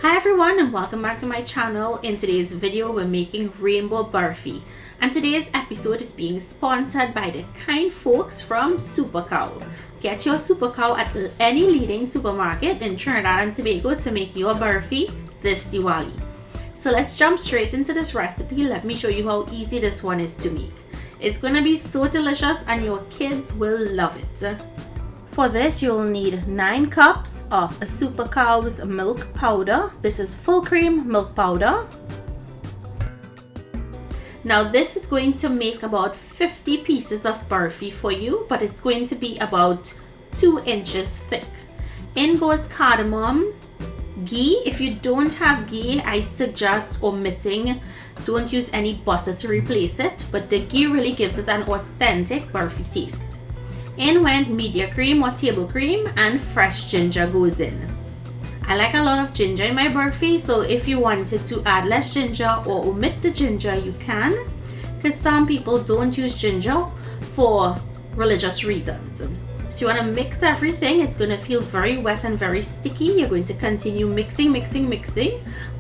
Hi everyone and welcome back to my channel. In today's video we're making rainbow barfi, and today's episode is being sponsored by the kind folks from Super Cow. Get your Super Cow at any leading supermarket in Trinidad and Tobago to make your barfi this Diwali. So let's jump straight into this recipe. Let me show you how easy this one is to make. It's gonna be so delicious and your kids will love it. For this, you'll need 9 cups of a Super Cow's milk powder. This is full cream milk powder. Now this is going to make about 50 pieces of barfi for you, but it's going to be about 2 inches thick. In goes cardamom, ghee. If you don't have ghee, I suggest omitting. Don't use any butter to replace it, but the ghee really gives it an authentic barfi taste. In went media cream or table cream, and fresh ginger goes in. I like a lot of ginger in my barfi, so if you wanted to add less ginger or omit the ginger, you can, because some people don't use ginger for religious reasons. So you want to mix everything. It's going to feel very wet and very sticky. You're going to continue mixing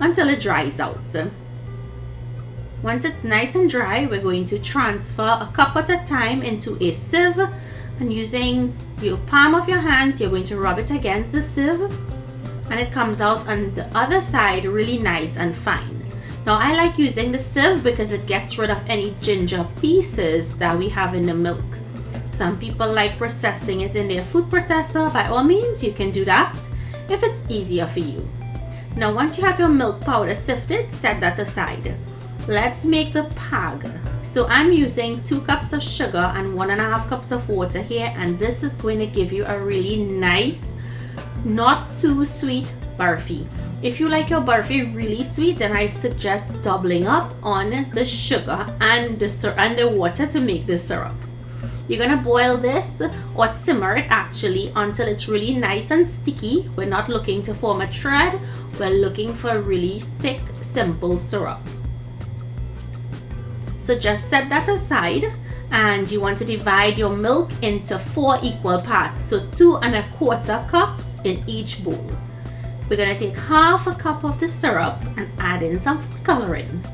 until it dries out. Once it's nice and dry, we're going to transfer a cup at a time into a sieve. And using your palm of your hands, you're going to rub it against the sieve, and it comes out on the other side really nice and fine. Now I like using the sieve because it gets rid of any ginger pieces that we have in the milk. Some people like processing it in their food processor. By all means, you can do that if it's easier for you. Now once you have your milk powder sifted, set that aside. Let's make the pag. So I'm using 2 cups of sugar and 1.5 cups of water here, and this is going to give you a really nice, not too sweet barfi. If you like your barfi really sweet, then I suggest doubling up on the sugar and the water to make the syrup. You're gonna boil this or simmer it actually until it's really nice and sticky. We're not looking to form a thread, we're looking for a really thick, simple syrup. So just set that aside, and you want to divide your milk into 4 equal parts, so 2.25 cups in each bowl. We're going to take half a cup of the syrup and add in some food coloring.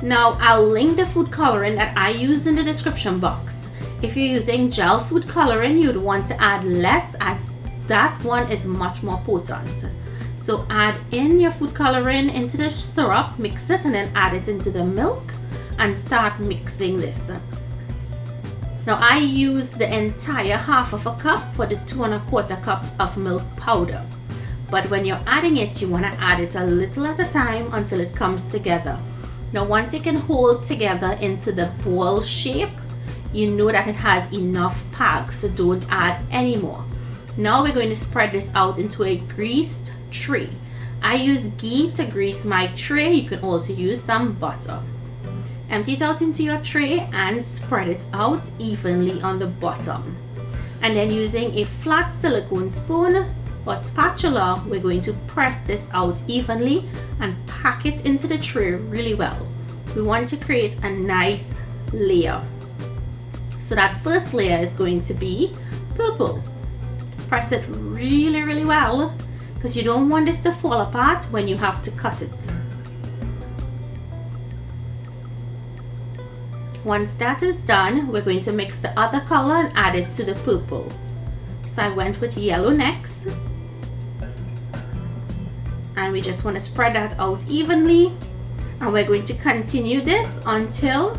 Now I'll link the food coloring that I used in the description box. If you're using gel food coloring, you'd want to add less, as that one is much more potent. So add in your food coloring into the syrup, mix it, and then add it into the milk and start mixing this. Now I used the entire half of a cup for the 2.25 cups of milk powder. But when you're adding it, you want to add it a little at a time until it comes together. Now once it can hold together into the ball shape, you know that it has enough pag, so don't add any more. Now we're going to spread this out into a greased tray. I use ghee to grease my tray. You can also use some butter. Empty it out into your tray and spread it out evenly on the bottom. And then using a flat silicone spoon or spatula, we're going to press this out evenly and pack it into the tray really well. We want to create a nice layer. So that first layer is going to be purple. Press it really well, because you don't want this to fall apart when you have to cut it. Once that is done, we're going to mix the other color and add it to the purple. So I went with yellow next. And we just want to spread that out evenly. And we're going to continue this until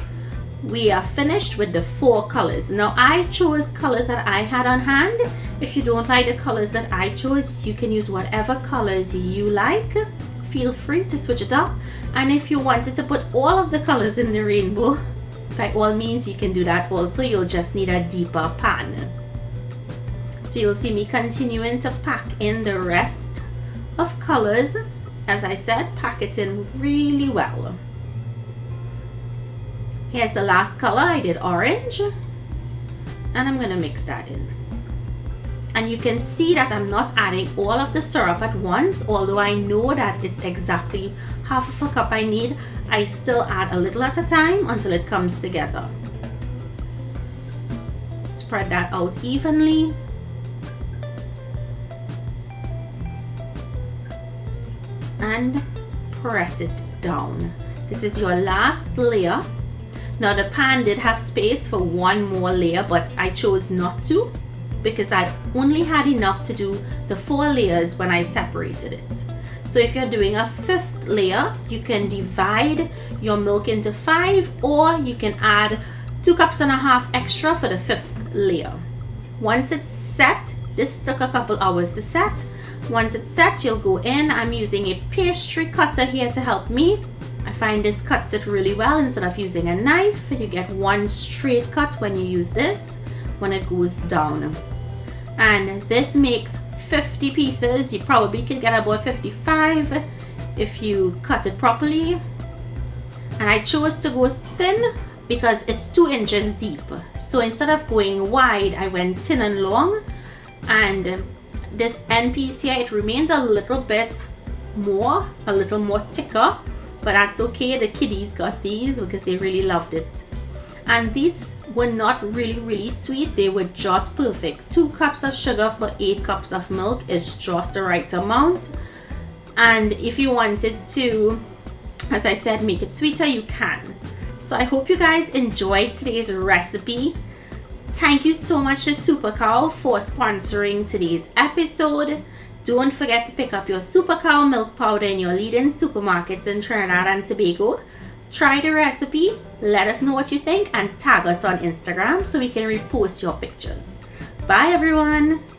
we are finished with the 4 colors. Now I chose colors that I had on hand. If you don't like the colors that I chose, you can use whatever colors you like. Feel free to switch it up. And if you wanted to put all of the colors in the rainbow, by all means you can do that also. You'll just need a deeper pan. So you'll see me continuing to pack in the rest of colors. As I said, pack it in really well. Here's the last color. I did orange, and I'm gonna mix that in. And you can see that I'm not adding all of the syrup at once, although I know that it's exactly half of a cup I need. I still add a little at a time until it comes together. Spread that out evenly. and press it down. This is your last layer. Now the pan did have space for one more layer, but I chose not to because I only had enough to do the 4 layers when I separated it. So if you're doing a 5th layer, you can divide your milk into 5, or you can add 2.5 cups extra for the 5th layer. Once it's set, this took a couple hours to set. Once it's set, you'll go in. I'm using a pastry cutter here to help me. I find this cuts it really well. Instead of using a knife, you get one straight cut when you use this, when it goes down. And this makes 50 pieces. You probably could get about 55 if you cut it properly. And I chose to go thin because it's 2 inches deep. So instead of going wide, I went thin and long. And this end piece here, it remains a little more thicker, but that's okay. The kiddies got these because they really loved it. And these were not really sweet. They were just perfect. 2 cups of sugar for 8 cups of milk is just the right amount. And if you wanted to, as I said, make it sweeter, you can. So I hope you guys enjoyed today's recipe. Thank you so much to Super Cow for sponsoring today's episode. Don't forget to pick up your Super Cow milk powder in your leading supermarkets in Trinidad and Tobago. Try the recipe, let us know what you think, and tag us on Instagram so we can repost your pictures. Bye everyone!